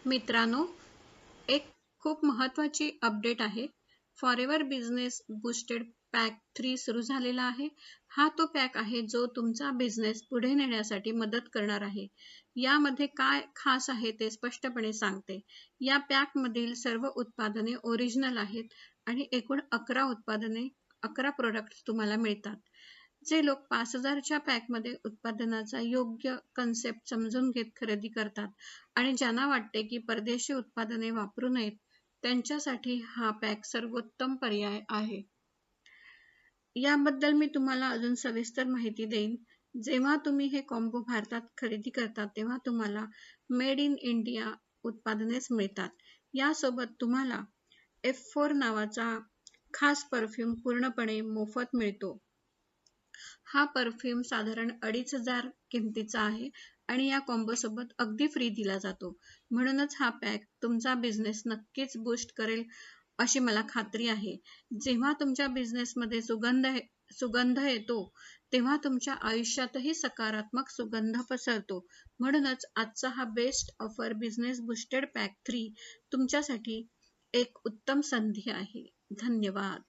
मित्रांनो, एक खूप महत्त्वाची अपडेट आहे. फॉरेवर बिझनेस बूस्टेड पॅक 3 सुरू झालेला आहे. हा तो पॅक आहे जो तुमचा बिझनेस पुढे नेण्यासाठी मदत करणार आहे. यामध्ये काय खास आहे ते स्पष्टपणे सांगते. या पॅकमधील सर्व उत्पादने ओरिजिनल आहेत आणि एकूण 11 प्रोडक्ट्स तुम्हाला मिळतात. जे लोक 5,000च्या पॅकमध्ये उत्पादनाचा योग्य कन्सेप्ट समजून घेत खरेदी करतात आणि ज्यांना वाटते की परदेशी उत्पादने वापरू नयेत, त्यांच्यासाठी हा पॅक सर्वोत्तम पर्याय आहे. याबद्दल मी तुम्हाला अजून सविस्तर माहिती देईन. जेव्हा तुम्ही हे कॉम्बो भारतात खरेदी करता तेव्हा तुम्हाला मेड इन इंडिया उत्पादनेच मिळतात. यासोबत तुम्हाला F4 नावाचा खास परफ्यूम पूर्णपणे मोफत मिळतो. हा परफ्यूम साधारण 2,500 किमतीचा आहे आणि या कॉम्बो सोबत अगदी फ्री दिला जातो. म्हणूनच हा पॅक तुमचा बिझनेस नक्कीच बूस्ट करेल अशी मला खात्री आहे. जेव्हा तुमच्या बिझनेसमध्ये सुगंध येतो तेव्हा तुमच्या आयुष्यातही सकारात्मक सुगंध पसरतो. म्हणूनच आजचा हा best offer business boosted pack 3 तुमच्यासाठी एक उत्तम संधी आहे. धन्यवाद.